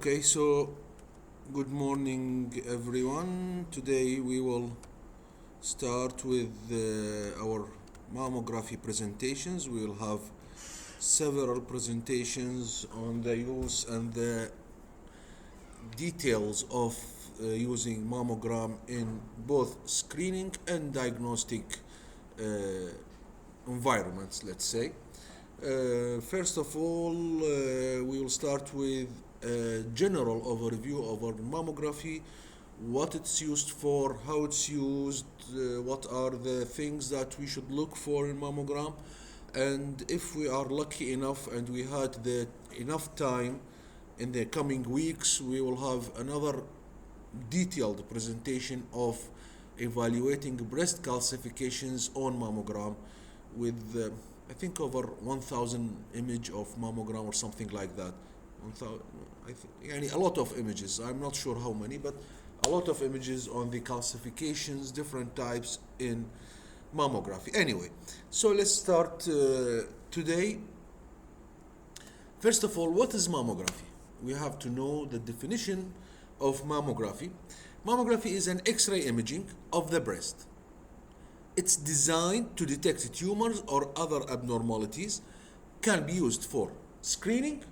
Okay, so good morning, everyone. Today we will start with our mammography presentations. We will have several presentations on the use and the details of using mammogram in both screening and diagnostic uh, environments, let's say. First of all, we will start with a general overview of our mammography, what it's used for, how it's used, what are the things that we should look for in mammogram, and if we are lucky enough and we had enough time in the coming weeks, we will have another detailed presentation of evaluating breast calcifications on mammogram with I think over 1,000 image of mammogram or something like that. 1,000, a lot of images. I'm not sure how many, but a lot of images on the calcifications, different types in mammography. Anyway, so let's start today. First of all, what is mammography? We have to know the definition of mammography. Mammography is an X-ray imaging of the breast. It's designed to detect tumors or other abnormalities, can be used for screening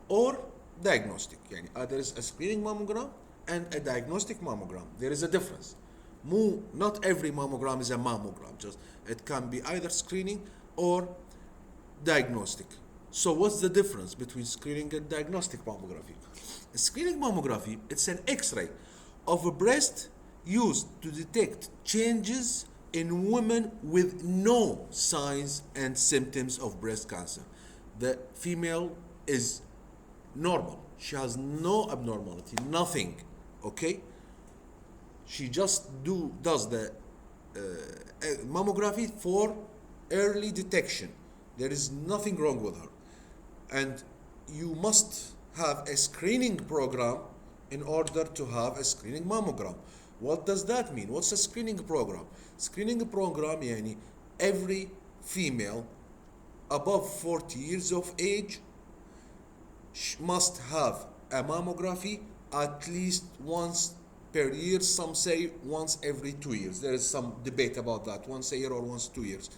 or diagnostic. There is a screening mammogram and a diagnostic mammogram. There is a difference. Not every mammogram is a mammogram. It can be either screening or diagnostic. So what's the difference between screening and diagnostic mammography? A screening mammography, it's an X-ray of a breast used to detect changes in women with no signs and symptoms of breast cancer. The female is normal. She has no abnormality, nothing, okay? She just does the mammography for early detection. There is nothing wrong with her. And you must have a screening program in order to have a screening mammogram. What does that mean? What's a screening program? Screening program every female above 40 years of age must have a mammography at least once per year. Some say once every 2 years. There is some debate about that, once a year or once 2 years.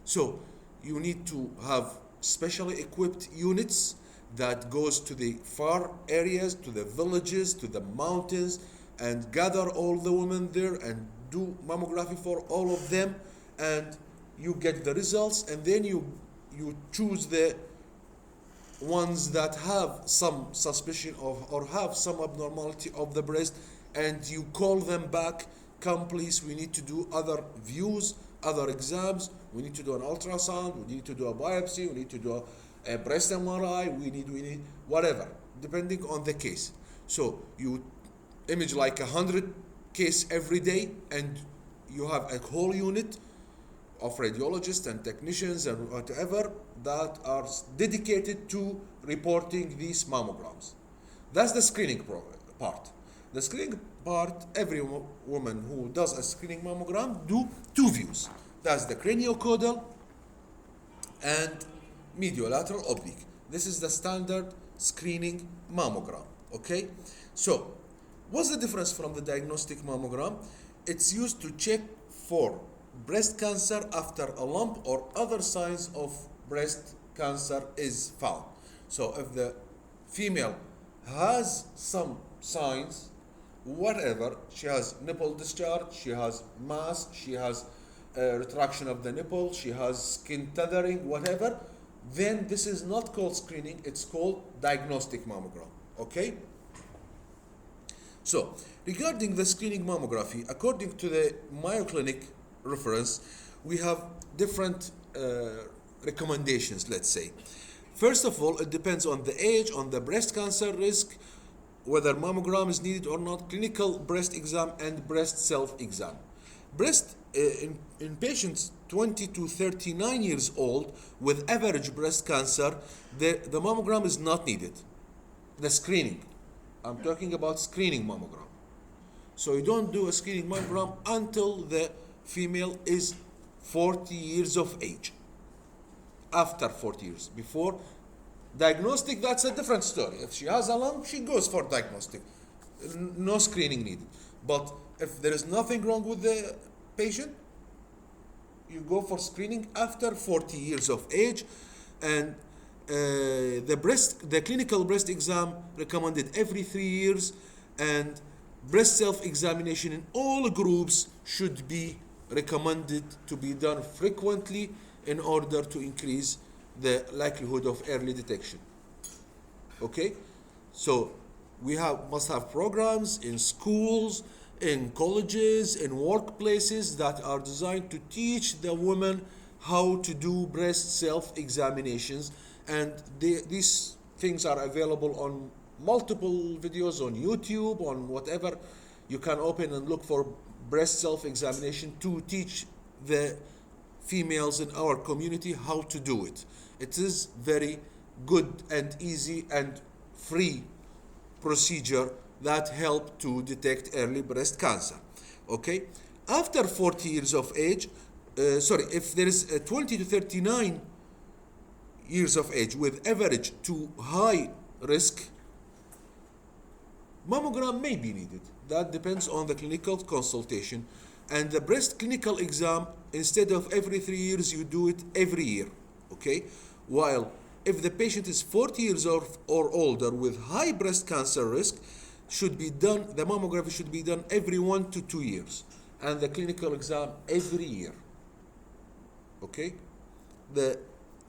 So you need to have specially equipped units that goes to the far areas, to the villages, to the mountains, and gather all the women there and do mammography for all of them, and you get the results, and then you choose the ones that have some suspicion of or have some abnormality of the breast, and you call them back. Come please, we need to do other views, other exams, we need to do an ultrasound, we need to do a biopsy, we need to do a breast MRI, we need whatever, depending on the case. So you image like 100 case every day, and you have a whole unit of radiologists and technicians and whatever that are dedicated to reporting these mammograms. That's the screening part. The screening part, every woman who does a screening mammogram do two views. That's the craniocaudal and mediolateral oblique. This is the standard screening mammogram, okay? So what's the difference from the diagnostic mammogram? It's used to check for breast cancer after a lump or other signs of breast cancer is found. So if the female has some signs, whatever, she has nipple discharge, she has mass, she has retraction of the nipple, she has skin tethering, whatever, then this is not called screening, it's called diagnostic mammogram, okay? So, regarding the screening mammography, according to the Mayo Clinic reference, we have different recommendations, let's say. First of all, it depends on the age, on the breast cancer risk, whether mammogram is needed or not, clinical breast exam and breast self-exam. Breast in patients 20 to 39 years old with average breast cancer, the mammogram is not needed. The screening. I'm talking about screening mammogram. So you don't do a screening mammogram until the female is 40 years of age. After 40 years. Before, Diagnostic, that's a different story. If she has a lump, she goes for diagnostic. No screening needed. But if there is nothing wrong with the patient, you go for screening after 40 years of age. And the clinical breast exam recommended every 3 years, and breast self-examination in all groups should be recommended to be done frequently in order to increase the likelihood of early detection. Okay, so we must have programs in schools, in colleges, in workplaces that are designed to teach the women how to do breast self-examinations, and these things are available on multiple videos on YouTube, on whatever. You can open and look for breast self-examination to teach the females in our community how to do it. It is very good and easy and free procedure that help to detect early breast cancer. Okay, after 40 years of age, if there is a 20 to 39 years of age with average to high risk, mammogram may be needed. That depends on the clinical consultation. And the breast clinical exam, instead of every 3 years, you do it every year. Okay? While if the patient is 40 years or older with high breast cancer risk, the mammography should be done every 1 to 2 years. And the clinical exam every year. Okay? The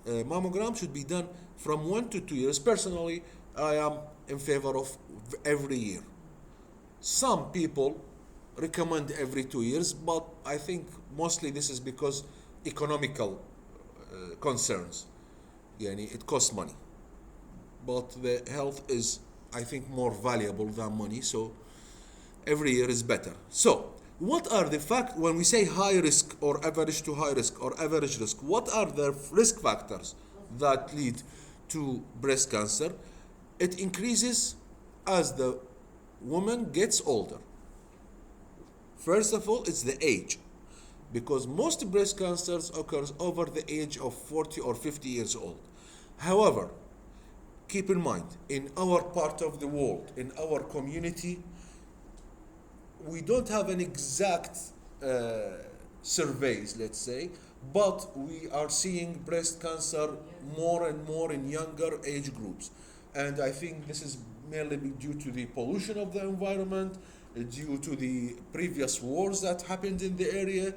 mammogram should be done from 1 to 2 years. Personally, I am in favor of every year. Some people recommend every 2 years, but I think mostly this is because economical concerns. It costs money. But the health is, I think, more valuable than money, so every year is better. So, what are the factors, when we say high risk or average to high risk or average risk, what are the risk factors that lead to breast cancer? It increases as the woman gets older. First of all, it's the age, because most breast cancers occurs over the age of 40 or 50 years old. However, keep in mind, in our part of the world, in our community, we don't have an exact surveys, let's say, but we are seeing breast cancer more and more in younger age groups. And I think this is mainly due to the pollution of the environment, due to the previous wars that happened in the area,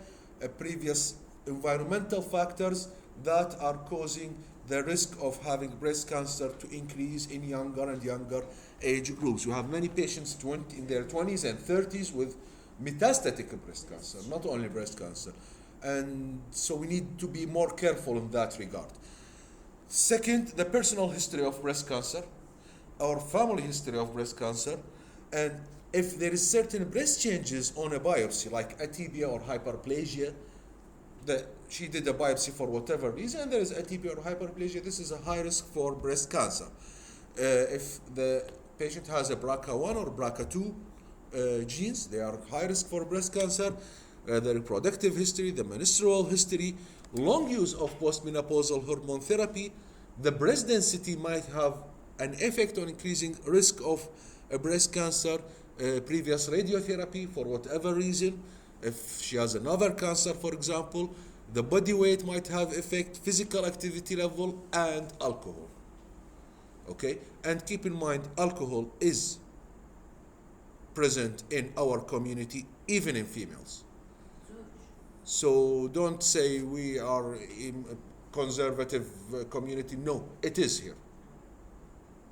previous environmental factors that are causing the risk of having breast cancer to increase in younger and younger age groups. We have many patients in their 20s and 30s with metastatic breast cancer, not only breast cancer. And so we need to be more careful in that regard. Second, the personal history of breast cancer, our family history of breast cancer, and if there is certain breast changes on a biopsy, like atypia or hyperplasia, she did a biopsy for whatever reason, and there is atypia or hyperplasia, this is a high risk for breast cancer. If the patient has a BRCA1 or BRCA2 genes, they are high risk for breast cancer. The reproductive history, the menstrual history, long use of postmenopausal hormone therapy, the breast density might have an effect on increasing risk of breast cancer, previous radiotherapy for whatever reason. If she has another cancer, for example, the body weight might have effect, physical activity level, and alcohol. Okay, and keep in mind, alcohol is present in our community, even in females. So don't say we are in a conservative community. No, it is here.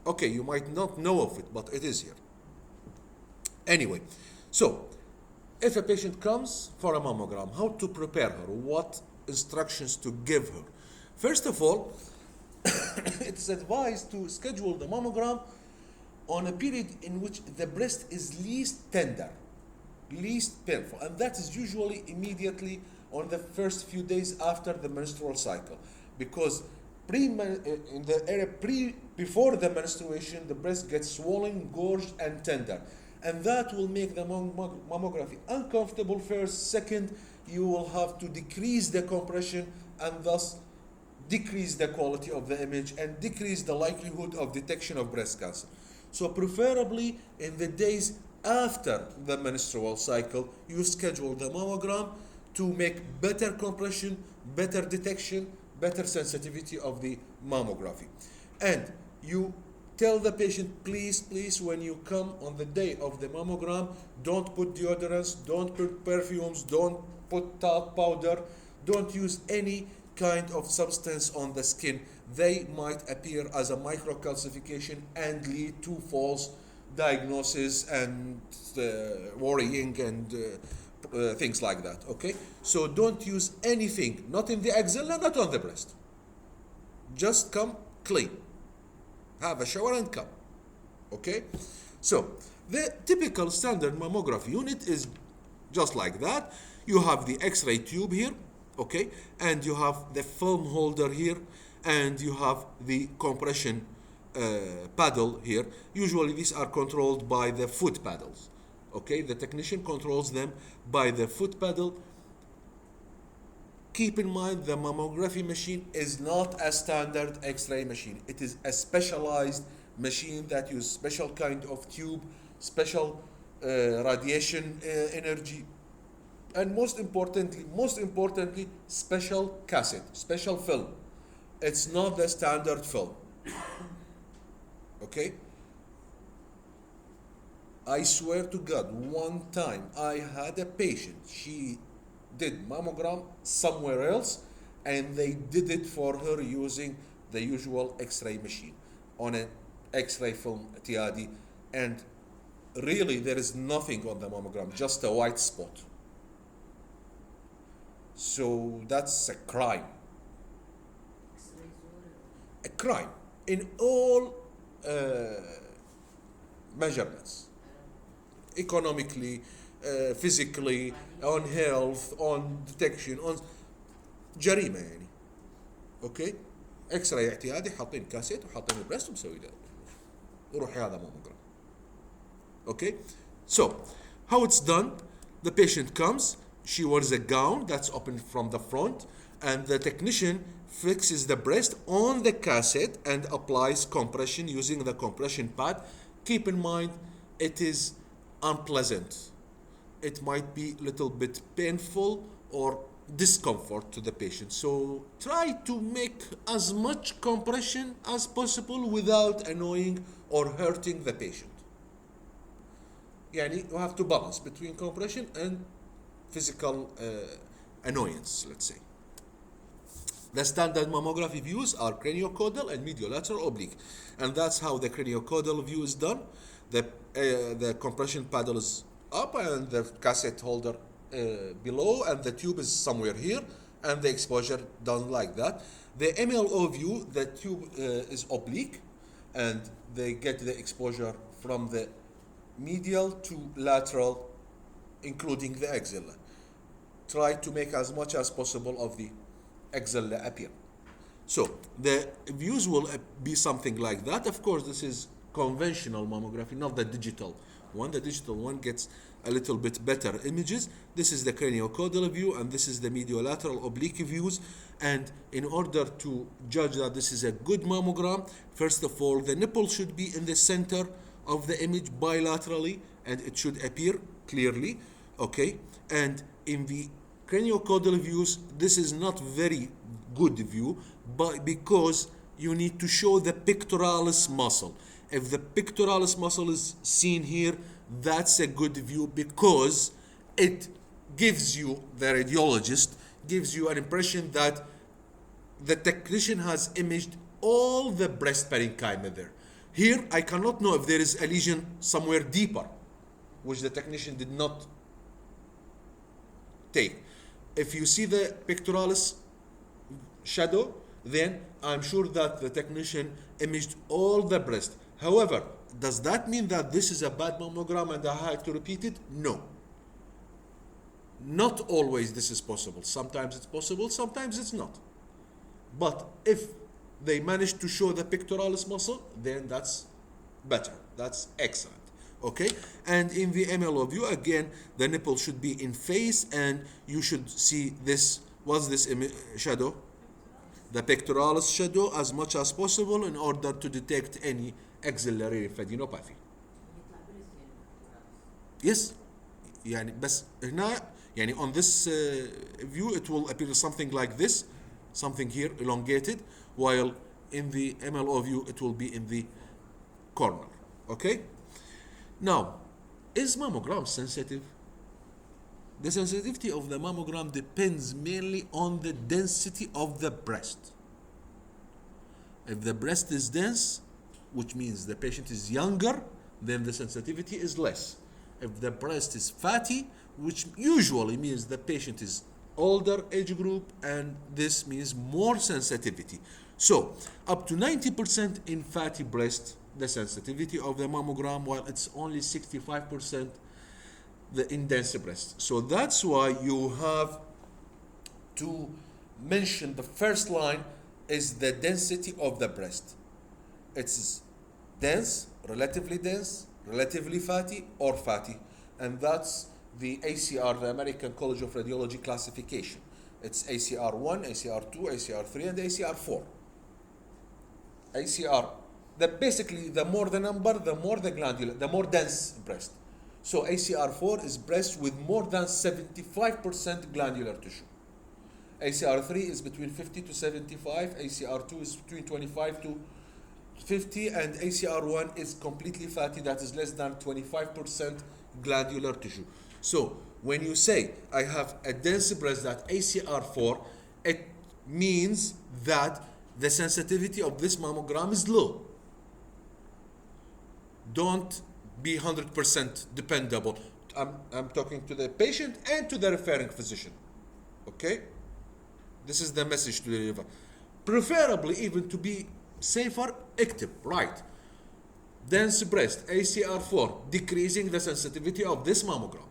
Okay, you might not know of it, but it is here. Anyway, so if a patient comes for a mammogram, how to prepare her? What instructions to give her? First of all, it's advised to schedule the mammogram on a period in which the breast is least tender, least painful, and that is usually immediately on the first few days after the menstrual cycle, because before the menstruation, the breast gets swollen, gorged, and tender, and that will make the mammography uncomfortable first. Second, you will have to decrease the compression and thus decrease the quality of the image, and decrease the likelihood of detection of breast cancer. So preferably in the days after the menstrual cycle, you schedule the mammogram to make better compression, better detection, better sensitivity of the mammography. And you tell the patient, please, when you come on the day of the mammogram, don't put deodorants, don't put perfumes, don't put talc powder, don't use any kind of substance on the skin. They might appear as a microcalcification and lead to false diagnosis and worrying and things like that. Okay, so don't use anything, not in the axilla, not on the breast. Just come clean, have a shower and come. Okay, so the typical standard mammography unit is just like that. You have the X-ray tube here, okay, and you have the film holder here, and you have the compression paddle here. Usually these are controlled by the foot paddles. Okay, the technician controls them by the foot pedal. Keep in mind the mammography machine is not a standard X-ray machine. It is a specialized machine that uses special kind of tube, special radiation energy, and most importantly, special cassette, special film. It's not the standard film. Okay? I swear to God, one time I had a patient, she did mammogram somewhere else, and they did it for her using the usual X-ray machine on an X-ray film TID, and really there is nothing on the mammogram, just a white spot. So that's a crime. A crime in all measurements. Economically, physically, on health, on detection, on جريمة يعني. اوكي؟ اكس راي اعتيادي حاطين كاسيت وحاطين البريست ومسوي له وروحي هذا ماموجرام. Okay? So, how it's done, the patient comes, she wears a gown that's open from the front, and the technician fixes the breast on the cassette and applies compression using the compression pad. Keep in mind, it is unpleasant. It might be a little bit painful or discomfort to the patient. So try to make as much compression as possible without annoying or hurting the patient. يعني you have to balance between compression and physical annoyance, let's say. The standard mammography views are craniocaudal and mediolateral oblique, and that's how the craniocaudal view is done. The compression paddle is up and the cassette holder below, and the tube is somewhere here, and the exposure done like that. The MLO view, the tube is oblique, and they get the exposure from the medial to lateral, including the axilla. Try to make as much as possible of the axilla appear. So the views will be something like that. Of course, this is conventional mammography, not the digital one. The digital one gets a little bit better images. This is the craniocaudal view, and this is the mediolateral oblique views. And in order to judge that this is a good mammogram, first of all, the nipple should be in the center of the image bilaterally, and it should appear clearly. Okay, and in the craniocaudal views, this is not very good view, but because you need to show the pectoralis muscle. If the pectoralis muscle is seen here, that's a good view because it gives you, the radiologist, gives you an impression that the technician has imaged all the breast parenchyma there. Here, I cannot know if there is a lesion somewhere deeper, which the technician did not take. If you see the pectoralis shadow, then I'm sure that the technician imaged all the breast. However, does that mean that this is a bad mammogram and I have to repeat it? No. Not always this is possible. Sometimes it's possible, sometimes it's not. But if they manage to show the pectoralis muscle, then that's better. That's excellent. Okay? And in the MLO view, again, the nipple should be in face, and you should see this. What's this shadow? the pectoralis shadow as much as possible in order to detect any axillary lymphadenopathy. Yes, يعني بس هنا يعني on this view it will appear something like this, something here elongated, while in the MLO view it will be in the corner. Okay? Now, is mammogram sensitive? The sensitivity of the mammogram depends mainly on the density of the breast. If the breast is dense, which means the patient is younger, then the sensitivity is less. If the breast is fatty, which usually means the patient is older age group, and this means more sensitivity. So, up to 90% in fatty breast, the sensitivity of the mammogram, while it's only 65% in dense breast. So that's why you have to mention the first line is the density of the breast. It's dense, relatively fatty, or fatty. And that's the ACR, the American College of Radiology classification. It's ACR1, ACR2, ACR3, and ACR4. ACR, basically the more the number, the more the glandular, the more dense breast. So ACR4 is breast with more than 75% glandular tissue. ACR3 is between 50 to 75, ACR2 is between 25 to 50, and ACR1 is completely fatty, that is less than 25% glandular tissue. So when you say I have a dense breast at ACR4, it means that the sensitivity of this mammogram is low. Don't be 100% dependable. I'm talking to the patient and to the referring physician. Okay? This is the message to deliver. Preferably, even to be safer, active, right? Dense breast, ACR4, decreasing the sensitivity of this mammogram.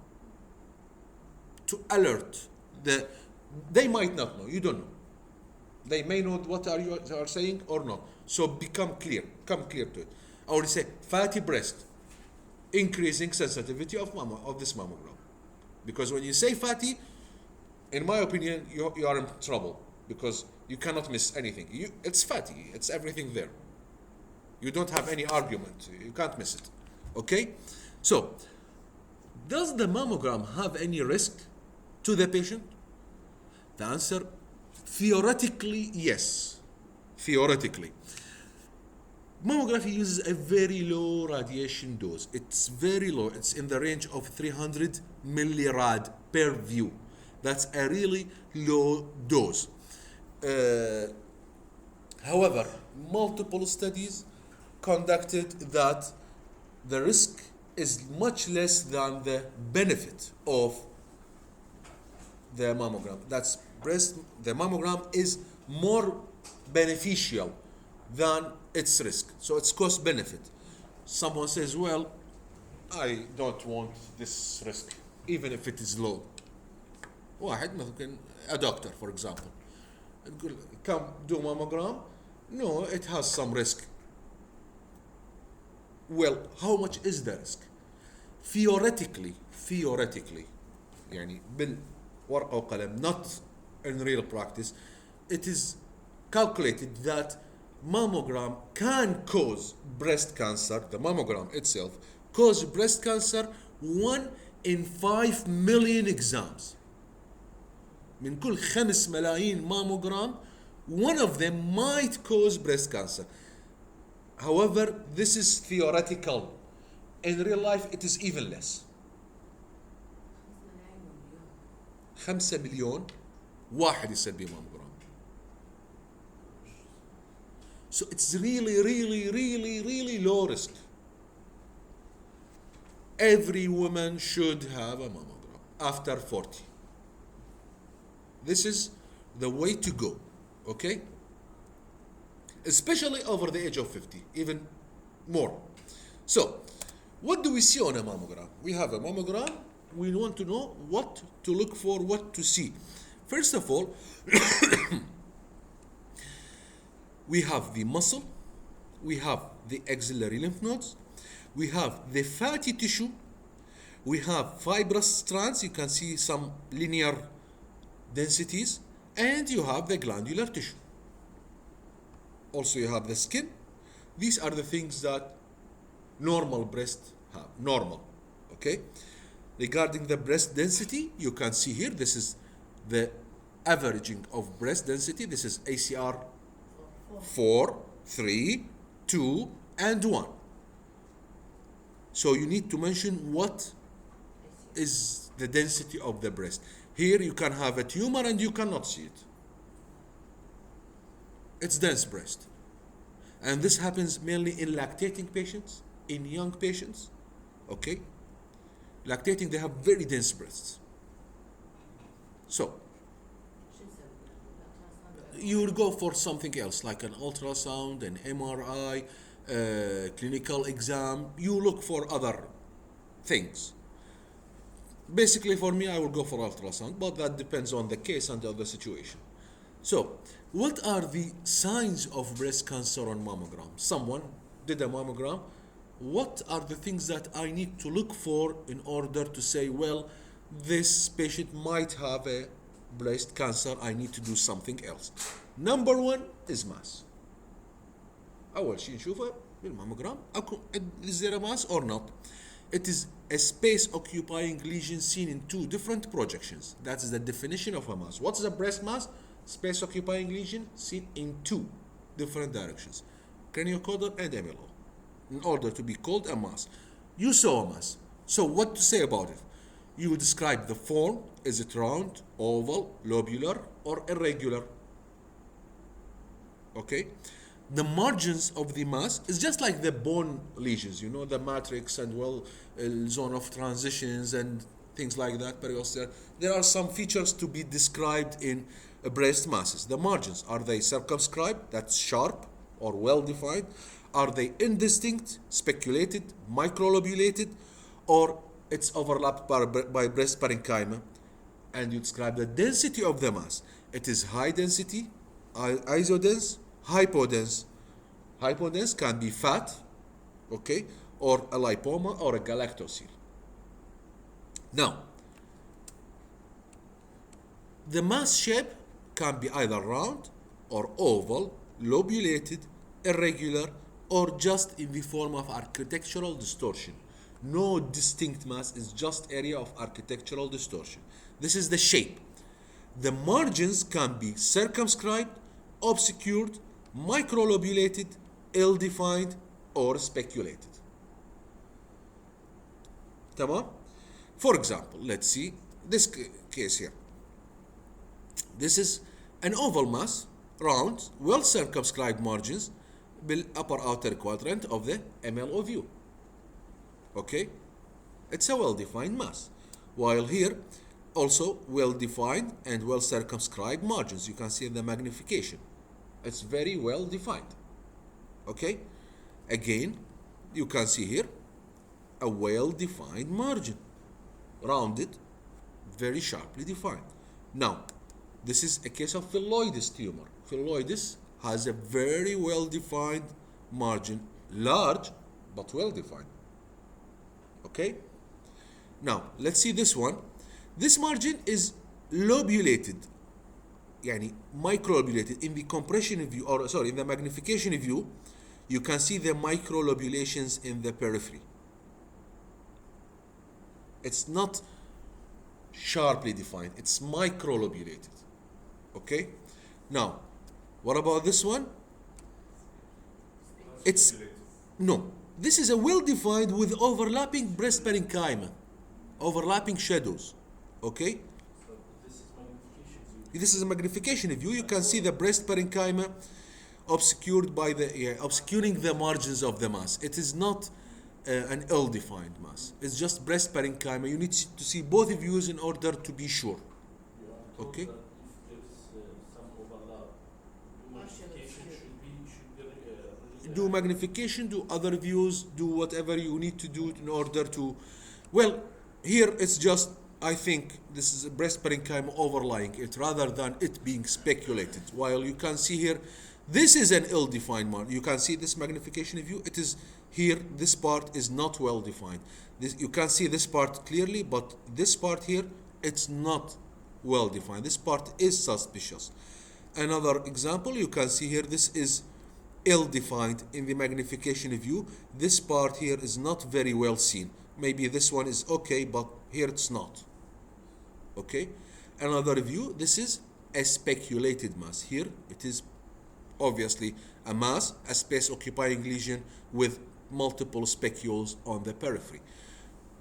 To alert they might not know, you don't know. They may know what you are saying or not. So come clear to it. I already say fatty breast, increasing sensitivity of this mammogram. Because when you say fatty, in my opinion, you are in trouble, because you cannot miss anything. It's fatty, it's everything there. You don't have any argument, you can't miss it. Okay? So, does the mammogram have any risk to the patient? The answer, theoretically, yes. Theoretically. Mammography uses a very low radiation dose. It's very low. It's in the range of 300 millirad per view. That's a really low dose. However, multiple studies conducted that the risk is much less than the benefit of the mammogram. That's the mammogram is more beneficial than its risk. So it's cost benefit. Someone says, well, I don't want this risk, even if it is low. واحد ممكن, a doctor for example, come do mammogram. No, it has some risk. Well, how much is the risk? Theoretically, يعني بالورقة وقلم, not in real practice, it is calculated that mammogram can cause breast cancer, the mammogram itself, cause breast cancer 1 in 5 million exams. من كل 5 ملايين mammogram, one of them might cause breast cancer. However, this is theoretical. In real life, it is even less. 5 مليون واحد يصير به mammogram. So it's really low risk. Every woman should have a mammogram after 40. This is the way to go, okay? Especially over the age of 50, even more. So, what do we see on a mammogram? We have a mammogram. We want to know what to look for, what to see. First of all, we have the muscle, we have the axillary lymph nodes, we have the fatty tissue, we have fibrous strands, you can see some linear densities, and you have the glandular tissue. Also you have the skin. These are the things that normal breast have, normal, okay? Regarding the breast density, you can see here, this is the averaging of breast density. This is ACR 4, 3, 2, and 1. So you need to mention what is the density of the breast. Here you can have a tumor and you cannot see it. It's dense breast. And this happens mainly in lactating patients, in young patients, okay? Lactating, they have very dense breasts. So, you would go for something else, like an ultrasound, an MRI, clinical exam. You look for other things. Basically, for me, I will go for ultrasound, but that depends on the case and the situation. So, what are the signs of breast cancer on mammogram? Someone did a mammogram. What are the things that I need to look for in order to say, well, this patient might have a breast cancer, I need to do something else? Number one is mass. أول شيء نشوفه بالماموجرام is there a mass or not? It is a space occupying lesion seen in two different projections. That is the definition of a mass. What is a breast mass? Space occupying lesion seen in two different directions, craniocaudal and MLO, in order to be called a mass. You saw a mass. So what to say about it? You describe the form. Is it round, oval, lobular, or irregular? Okay. The margins of the mass is just like the bone lesions, you know, the matrix and zone of transitions and things like that, periosteal. There are some features to be described in breast masses. The margins, are they circumscribed, that's sharp or well defined? Are they indistinct, speculated, microlobulated, or it's overlapped by breast parenchyma? And you describe the density of the mass. It is high density, isodense, hypodense. Hypodense can be fat, okay, or a lipoma or a galactosile. Now, the mass shape can be either round or oval, lobulated, irregular, or just in the form of architectural distortion. No distinct mass, is just area of architectural distortion. This is the shape. The margins can be circumscribed, obscured, microlobulated, ill-defined, or speculated. Tamam? For example, let's see this case here. This is an oval mass, round, well circumscribed margins, upper outer quadrant of the MLO view. Okay? It's a well-defined mass. While here, also well-defined and well circumscribed margins. You can see in the magnification. It's very well defined. Okay? Again, you can see here a well-defined margin. Rounded, very sharply defined. Now, this is a case of phylloides tumor. Phylloides has a very well-defined margin, large but well-defined. Okay? Now, let's see this one. This margin is lobulated, yani microlobulated. In the compression view, or sorry, in the magnification view, you can see the microlobulations in the periphery. It's not sharply defined, it's microlobulated. Okay? Now, what about this one? It's, no, this is a well-defined with overlapping breast parenchyma, overlapping shadows. Okay? So this is magnification view. This is a magnification view. You can see the breast parenchyma obscured by the, obscuring the margins of the mass. It is not an ill-defined mass. It's just breast parenchyma. You need to see both views in order to be sure. You are told Okay. that if there is some overlap, magnification should be Do magnification, do other views, do whatever you need to do in order to, well, here it's just, I think this is a breast parenchyma overlying it rather than it being speculated. While you can see here, this is an ill-defined margin. You can see this magnification view. It is here, this part is not well defined. This, you can see this part clearly, but this part here, it's not well defined. This part is suspicious. Another example, you can see here, this is ill-defined in the magnification view. This part here is not very well seen. Maybe this one is okay, but here it's not. Okay? Another view, this is a speculated mass. Here it is obviously a mass, a space-occupying lesion with multiple specules on the periphery.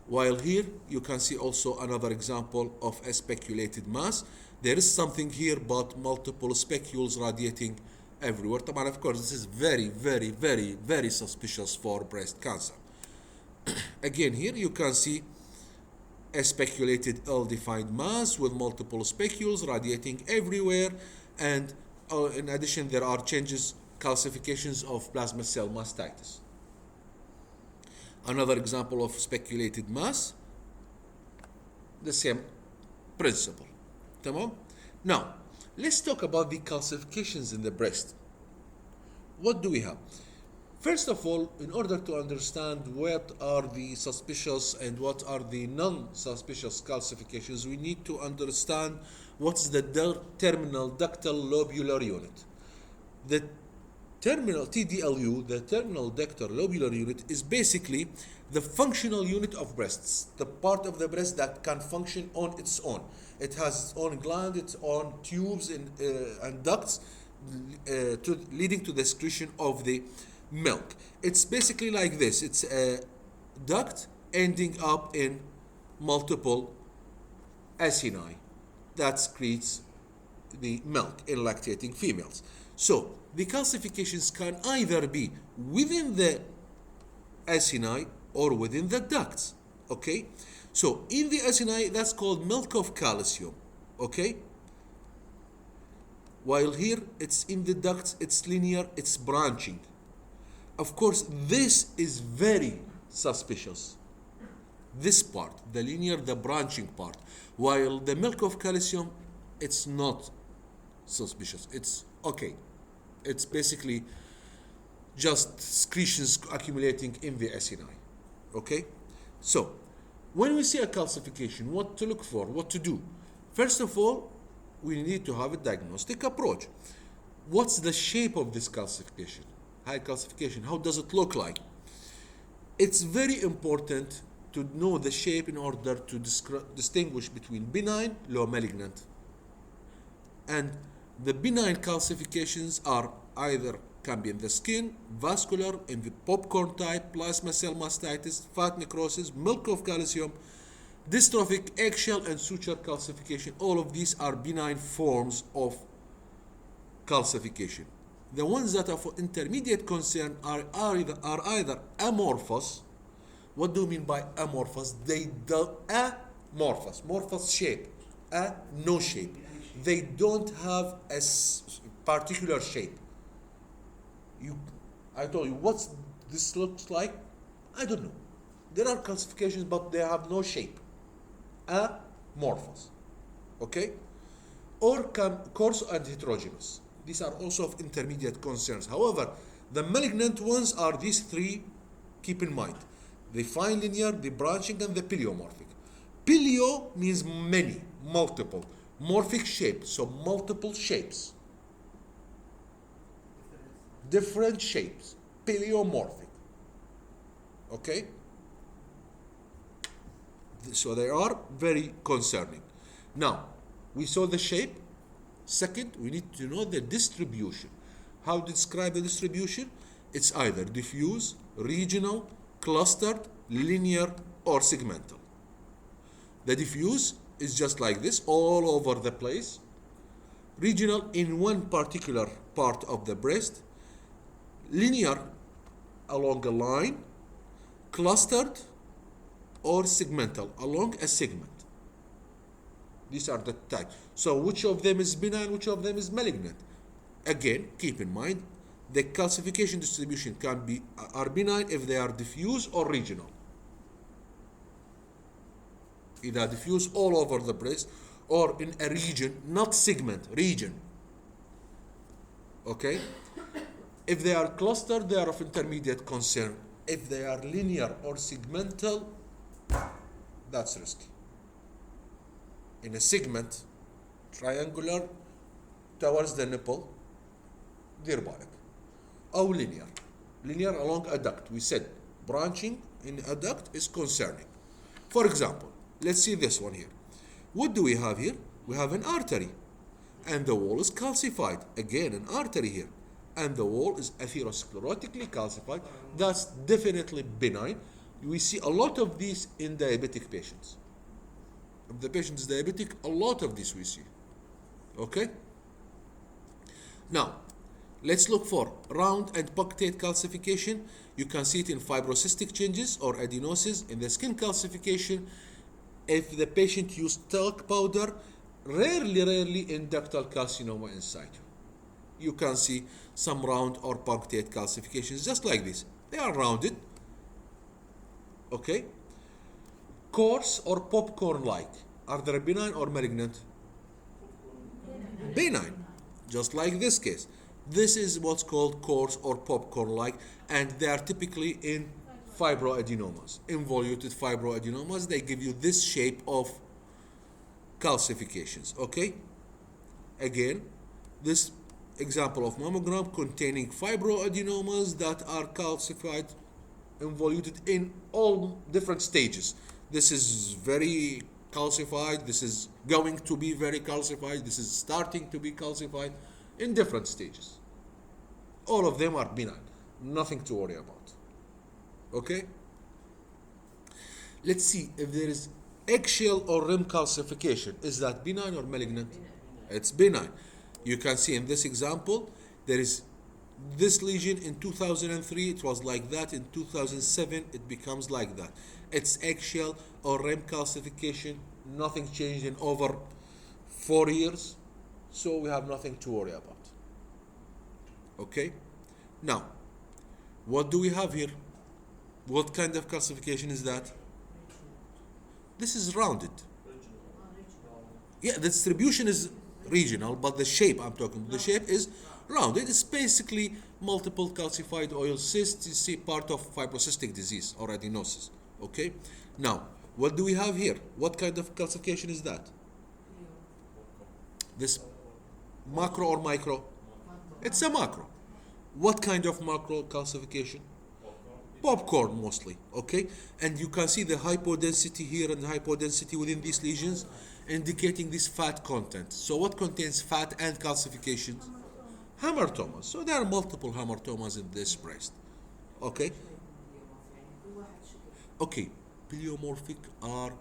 While here you can see also another example of a speculated mass. There is something here, but multiple specules radiating everywhere. And of course, this is very, very, very, very suspicious for breast cancer. Again, here you can see a speculated ill-defined mass with multiple specules radiating everywhere, and in addition there are changes, calcifications of plasma cell mastitis. Another example of speculated mass, the same principle. Tamam? Now, let's talk about the calcifications in the breast. What do we have? First of all, in order to understand what are the suspicious and what are the non-suspicious calcifications, we need to understand what's the terminal ductal lobular unit. The terminal TDLU, the terminal ductal lobular unit, is basically the functional unit of breasts, the part of the breast that can function on its own. It has its own gland, its own tubes and ducts leading to the secretion of the milk. It's basically like this. It's a duct ending up in multiple acini that secretes the milk in lactating females. So the calcifications can either be within the acini or within the ducts. Okay? So in the acini, that's called milk of calcium. Okay? While here, it's in the ducts, it's linear, it's branching. Of course, this is very suspicious. This part, the linear, the branching part. While the milk of calcium, it's not suspicious. It's okay. It's basically just secretions accumulating in the acini. Okay? So, when we see a calcification, what to look for, what to do? First of all, we need to have a diagnostic approach. What's the shape of this calcification? High calcification, how does it look like? It's very important to know the shape in order to distinguish between benign, low malignant. And the benign calcifications are either can be in the skin, vascular, in the popcorn type, plasma cell mastitis, fat necrosis, milk of calcium, dystrophic eggshell and suture calcification. All of these are benign forms of calcification. The ones that are for intermediate concern are either amorphous. What do you mean by amorphous? They do amorphous, morphous shape, no shape. They don't have a particular shape. I told you, what's this looks like? I don't know. There are calcifications, but they have no shape. Amorphous. Okay? Or coarse and heterogeneous. These are also of intermediate concerns. However, the malignant ones are these three. Keep in mind. The fine linear, the branching, and the paleomorphic. Paleo means many, multiple. Morphic shape, so multiple shapes. Different shapes. Paleomorphic. Okay? So they are very concerning. Now, we saw the shape. Second, we need to know the distribution. How to describe the distribution? It's either diffuse, regional, clustered, linear, or segmental. The diffuse is just like this, all over the place. Regional in one particular part of the breast. Linear along a line. Clustered or segmental along a segment. These are the types. So which of them is benign, which of them is malignant? Again, keep in mind, the calcification distribution are benign if they are diffuse or regional. Either diffuse all over the breast or in a region, not segment, region. Okay? If they are clustered, they are of intermediate concern. If they are linear or segmental, that's risky. In a segment, triangular towards the nipple, دير بالك. أو linear. Linear along a duct. We said branching in a duct is concerning. For example, let's see this one here. What do we have here? We have an artery, and the wall is calcified. Again, an artery here, and the wall is atherosclerotically calcified. That's definitely benign. We see a lot of these in diabetic patients. If the patient is diabetic, a lot of this we see. Okay? Now, let's look for round and punctate calcification. You can see it in fibrocystic changes or adenosis. In the skin calcification, if the patient used talc powder, rarely in ductal carcinoma in situ. You can see some round or punctate calcifications just like this. They are rounded. Okay? Coarse or popcorn-like. Are they benign or malignant? Benign. Just like this case. This is what's called coarse or popcorn-like, and they are typically in fibroadenomas. Involuted fibroadenomas, they give you this shape of calcifications. Okay? Again, this example of mammogram containing fibroadenomas that are calcified, involuted in all different stages. This is very calcified, this is going to be very calcified, this is starting to be calcified in different stages. All of them are benign, nothing to worry about. Okay? Let's see if there is eggshell or rim calcification. Is that benign or malignant? It's benign. You can see in this example, there is this lesion in 2003, it was like that. In 2007, it becomes like that. It's eggshell or rim calcification. Nothing changed in over 4 years. So we have nothing to worry about. Okay? Now, what do we have here? What kind of calcification is that? This is rounded. Yeah, the distribution is regional, but the shape I'm talking, the shape is rounded. It's basically multiple calcified oil cysts. You see part of fibrocystic disease or adenosis. Okay? Now, what do we have here? What kind of calcification is that? This macro or micro? It's a macro. What kind of macro calcification? Popcorn mostly, okay? And you can see the hypodensity here and the hypodensity within these lesions indicating this fat content. So what contains fat and calcifications? Hamartomas. So there are multiple hamartomas in this breast, okay? Okay, pleomorphic are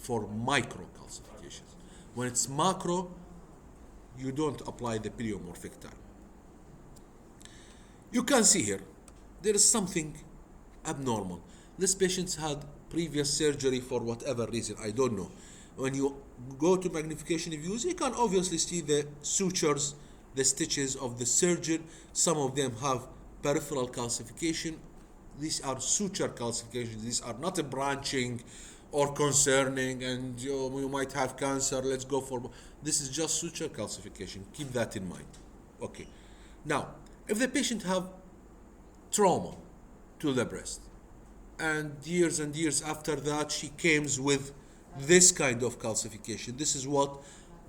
for micro calcifications. When it's macro, you don't apply the pleomorphic term. You can see here, there is something abnormal. This patient had previous surgery for whatever reason, I don't know. When you go to magnification views, you can obviously see the sutures, the stitches of the surgeon. Some of them have peripheral calcification. These are suture calcifications. These are not a branching or concerning and you might have cancer, let's go for... This is just suture calcification. Keep that in mind. Okay. Now, if the patient have trauma to the breast, and years after that she comes with this kind of calcification, this is what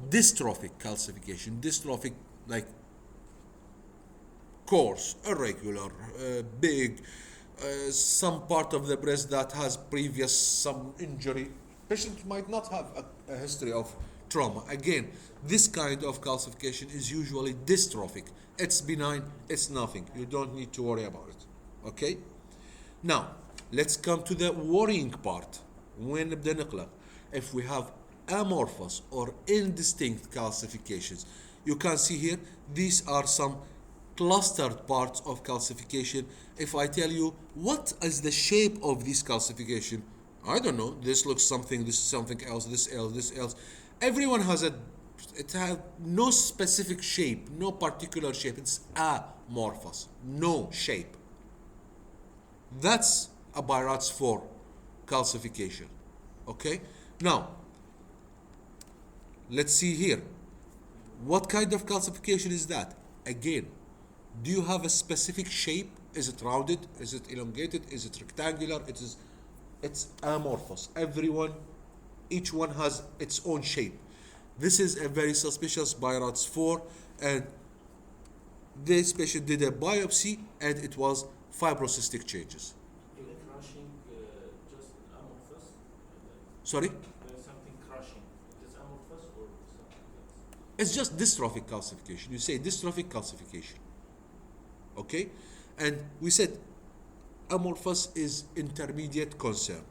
dystrophic calcification, dystrophic, like coarse, irregular, big, some part of the breast that has previous some injury. Patient might not have a history of trauma. Again, this kind of calcification is usually dystrophic. It's benign, it's nothing. You don't need to worry about it. Okay? Now, let's come to the worrying part. When بنقلق, if we have amorphous or indistinct calcifications, you can see here, these are some clustered parts of calcification. If I tell you, what is the shape of this calcification? I don't know. This looks something, this is something else, this else, this else. Everyone has it has no specific shape, no particular shape. It's amorphous, no shape. That's a Birat's 4 calcification. Okay? Now, let's see here. What kind of calcification is that? Again, do you have a specific shape? Is it rounded? Is it elongated? Is it rectangular? It's amorphous. Each one has its own shape. This is a very suspicious Birat's 4, and This patient did a biopsy and it was fibrocystic changes. Crushing just amorphous. Sorry? There's something crushing. It is amorphous or something else? It's just dystrophic calcification. You say dystrophic calcification. Okay? And we said amorphous is intermediate concern.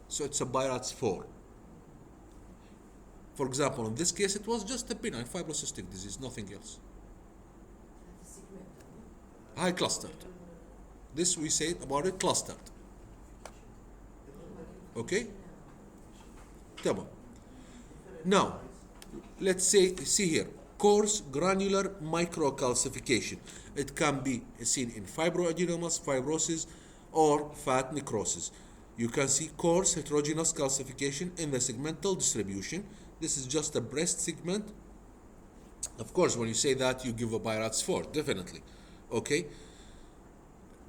So it's a BIRATS 4. For example, in this case, it was just a benign fibrocystic disease, nothing else. High clustered. This we said about it clustered. Okay? Tamam. Now, let's see here. Coarse granular microcalcification. It can be seen in fibroadenomas, fibrosis, or fat necrosis. You can see coarse heterogeneous calcification in the segmental distribution. This is just a breast segment. Of course, when you say that, you give a BIRATS 4, definitely. Okay?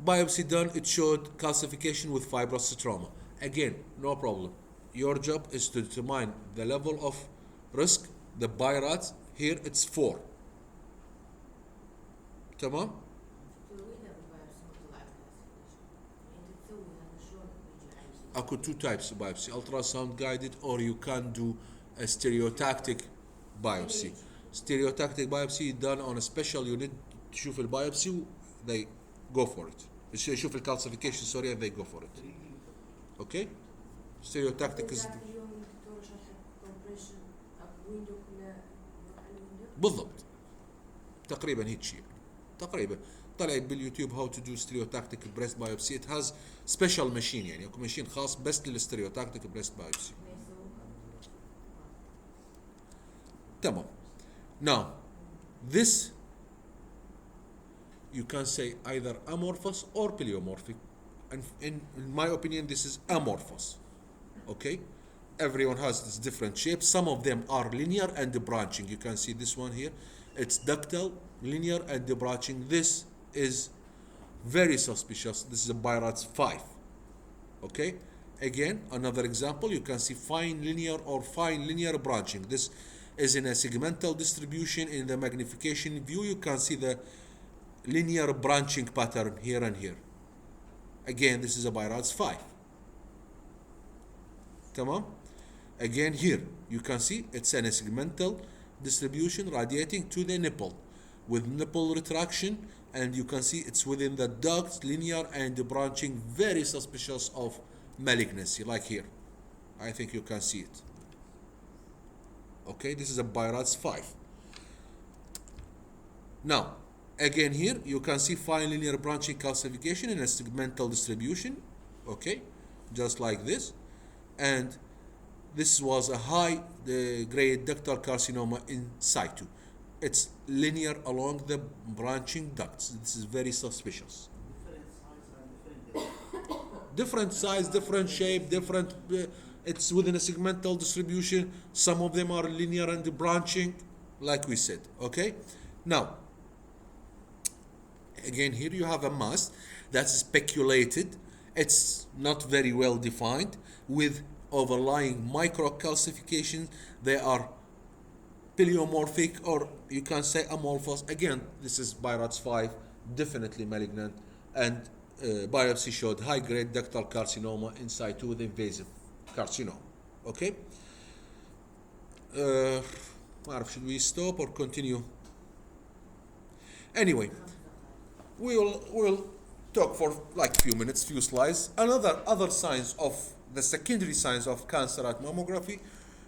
Biopsy done, it showed calcification with fibrous trauma. Again, no problem. Your job is to determine the level of risk. The BIRATS, here it's 4. تمام؟ اكو two types of biopsy, ultrasound guided, or you can do a stereotactic biopsy. Stereotactic biopsy done on a special unit. تشوف البايوبسي, they go for it. يشوف الكالسيفيكيشن, sorry, and they go for it. Okay? Stereotactic is بالضبط. تقريبا هيك شيء. تقريبا. طلع باليوتيوب how to do stereotactic breast biopsy. It has special machine, يعني اكو ماشين خاص بس للstereotactic breast biopsy. تمام. Now, this you can say either amorphous or pleomorphic, and in my opinion this is amorphous. Okay, everyone has this different shapes. Some of them are linear and branching. You can see this one here, it's ductal, linear, and branching. This is very suspicious. This is a BIRATS 5. Okay, again another example, you can see fine linear or fine linear branching. This is in a segmental distribution. In the magnification view you can see the linear branching pattern here and here. Again, this is a BIRATS 5. Tamam? Again here you can see it's in a segmental distribution radiating to the nipple with nipple retraction, and you can see it's within the duct, linear and branching, very suspicious of malignancy, like here. I think you can see it. Okay, this is a BIRATS 5. Now, again here you can see fine linear branching calcification in a segmental distribution. Okay, just like this. And this was a high grade ductal carcinoma in situ. It's linear along the branching ducts. This is very suspicious. Different size, different shape, different. It's within a segmental distribution. Some of them are linear and branching, like we said. Okay. Now, again here you have a mass that's speculated. It's not very well defined with overlying microcalcifications. They are pleomorphic, or you can say amorphous. Again, this is BIRATS 5, definitely malignant, and biopsy showed high-grade ductal carcinoma in situ with invasive carcinoma. Okay. Should we stop or continue? Anyway, we'll talk for like few minutes, few slides. Other signs of the secondary signs of cancer at mammography,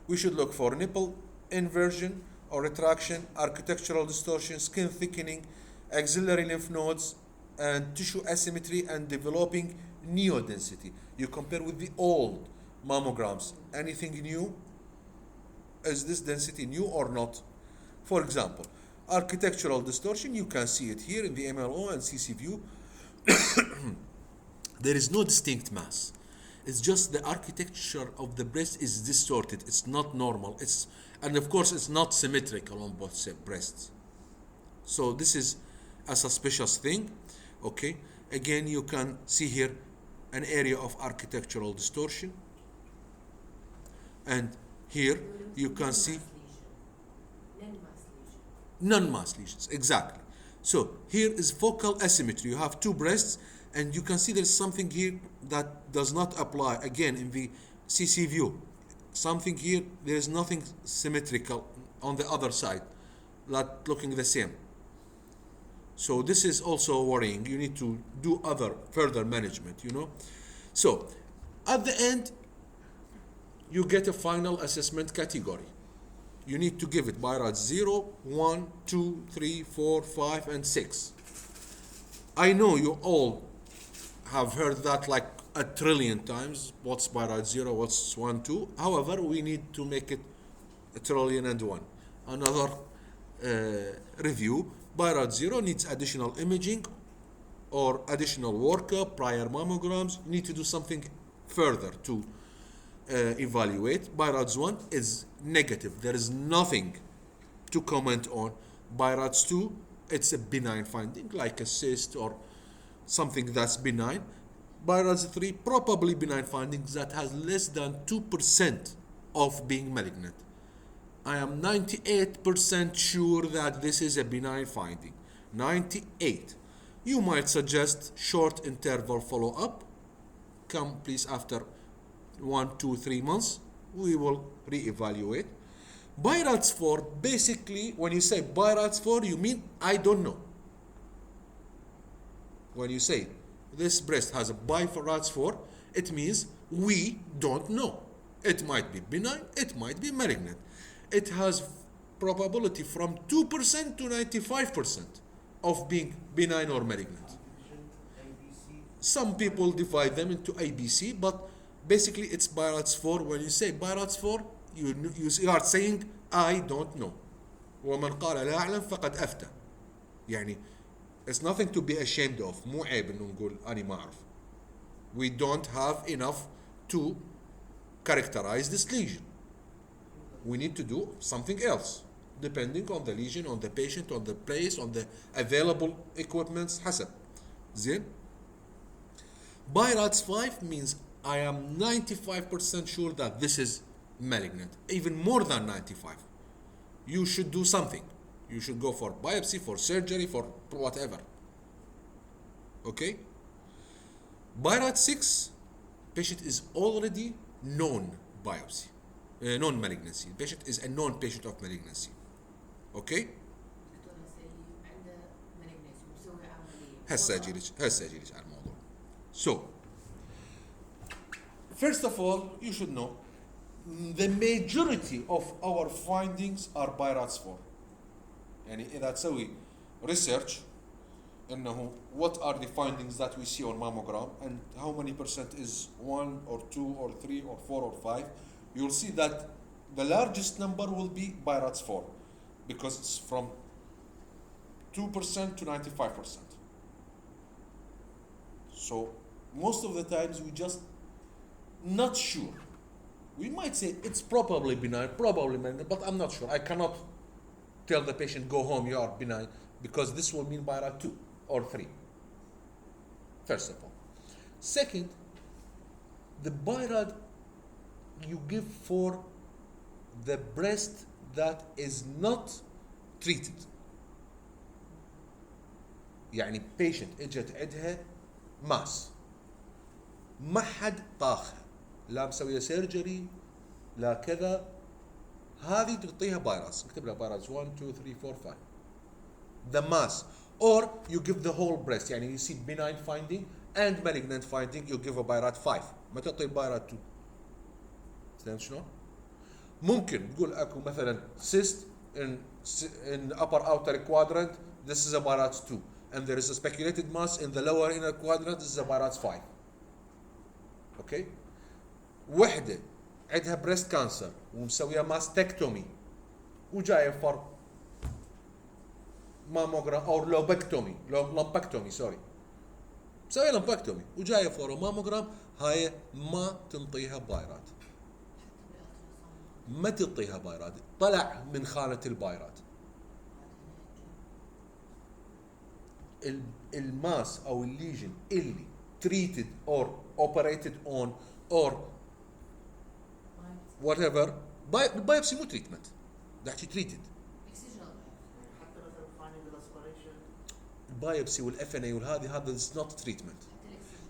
we should look for nipple inversion or retraction, architectural distortion, skin thickening, axillary lymph nodes, and tissue asymmetry, and developing neodensity. You compare with the old mammograms. Anything new? Is this density new or not? For example, architectural distortion, you can see it here in the MLO and CC view. There is no distinct mass. It's just the architecture of the breast is distorted. It's not normal. And of course it's not symmetrical on both breasts. So this is a suspicious thing. Okay. Again, you can see here an area of architectural distortion. And here you can see non-mass lesions. Exactly. So here is focal asymmetry. You have two breasts, and you can see there's something here that does not apply. Again, in the CC view, something here, there is nothing symmetrical on the other side, not looking the same. So this is also worrying. You need to do other further management, you know. So at the end, you get a final assessment category. You need to give it BI-RADS 0, 1, 2, 3, 4, 5, and 6. I know you all have heard that like a trillion times. What's BI-RADS 0, what's 1, 2. However, we need to make it a trillion and one. Another review. BI-RADS 0 needs additional imaging or additional workup, prior mammograms. You need to do something further to evaluate. BI-RADS 1 is negative. There is nothing to comment on. BI-RADS 2, it's a benign finding, like a cyst or something that's benign. BI-RADS 3, probably benign findings that has less than 2% of being malignant. I am 98% sure that this is a benign finding. 98. You might suggest short interval follow-up. Come please after 1, 2, 3 months. We will re-evaluate. BI-RADS 4, basically, when you say BI-RADS 4, you mean I don't know. When you say this breast has a BI-RADS 4, it means we don't know. It might be benign, it might be malignant. It has probability from 2% to 95% of being benign or malignant. Some people divide them into ABC, but basically it's BI-RADS 4. When you say BI-RADS 4, you are saying I don't know. ومن قال لا أعلم فقد أفتى. يعني it's nothing to be ashamed of. مو عيب إنه نقول أنا ما أعرف. We don't have enough to characterize this lesion. We need to do something else, depending on the lesion, on the patient, on the place, on the available equipments. حسب. زين. BI-RADS 5 means I am 95% sure that this is malignant, even more than 95. You should do something. You should go for biopsy, for surgery, for whatever. Okay? BI-RADS 6, patient is already known biopsy. known malignancy. The patient is a known patient of malignancy. Okay? هسه اجيلك على الموضوع. So, first of all, you should know the majority of our findings are BI-RADS 4. يعني إذا تسوي research إنه what are the findings that we see on mammogram and how many percent is 1 or 2 or 3 or 4 or 5, you'll see that the largest number will be BI-RADS 4 because it's from 2% to 95%. So most of the times we just not sure. We might say it's probably benign, probably malignant, but I'm not sure. I cannot tell the patient go home, you are benign, because this will mean BI-RADS 2 or 3. First of all. Second, the BI-RADS you give for the breast that is not treated. يعني patient اجت عندها ماس ما حد طاخها لا مسويه سيرجري لا كذا هذه تعطيها BI-RADS اكتب لها BI-RADS 1 2 3 4 5 the mass or you give the whole breast يعني you see benign finding and malignant finding you give a BI-RADS 5 ما تعطي BI-RADS 2 فهمت شلون؟ ممكن تقول اكو مثلا cyst in upper outer quadrant this is a BI-RADS 2 and there is a speculated mass in the lower inner quadrant this is a BI-RADS 5. Okay? وحده عندها بريست كانسر ومسويه ماستكتومي وجايه فر ماموجرام او لومبكتومي سوري مسويه لومبكتومي وجايه فور ماموجرام هاي ما تنطيها بايرات ما تعطيها بايرات طلع من خانه البايرات الماس او الليجن اللي treated or operated on or whatever biopsy مو treatment ده حكي treated حتى مثلا finding the aspiration البايوبسي والاف ان اي والهذه هذا is not treatment.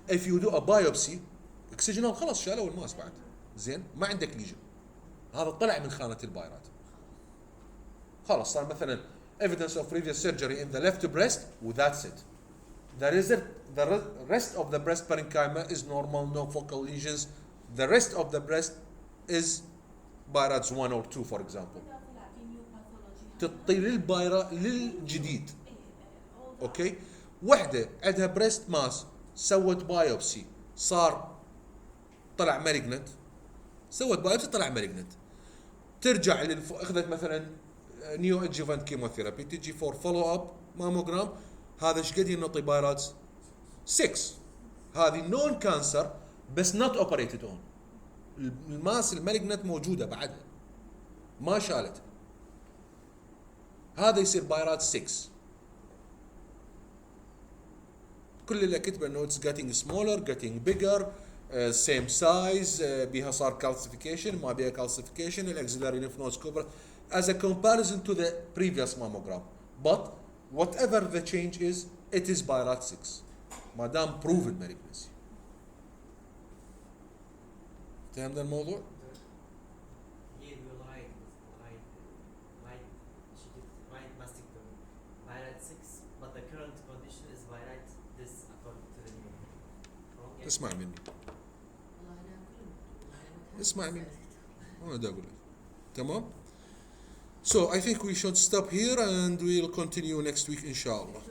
if you do a biopsy اكسجينال خلاص شالوا الماس بعد زين ما عندك ليجن هذا طلع من خانه البايرات خلاص صار مثلا evidence of previous surgery in the left breast و that's it. The rest of the breast parenchyma is normal, no focal lesions. The rest of the breast is بايراتس 1 or 2 for example. تطير البايرة للجديد. اوكي وحده عندها بريست ماس سوت بايوبسي صار طلع مالجنت سوت بايوبسي طلع مالجنت ترجع اخذت مثلا نيو ادجوفانت كيموثيرابي تجي فور فولو اب ماموجرام هذا ايش قد ينطي بايراتس 6 هذه نون كانسر بس نوت اوبريتد اون الماس المالجنت موجوده بعدها ما شالت هذا يصير بايرات 6 كل اللي كتبه انه it's getting smaller getting bigger same size بيها صار calcification ما بيها calcification الاxillary lymph nodes cover as a comparison to the previous mammogram but whatever the change is it is birat 6 ما دام proven malignancy. فهمت الموضوع؟ اسمع مني اسمع مني انا دا اقول لك تمام. So I think we should stop here and we'll continue next week ان شاء الله.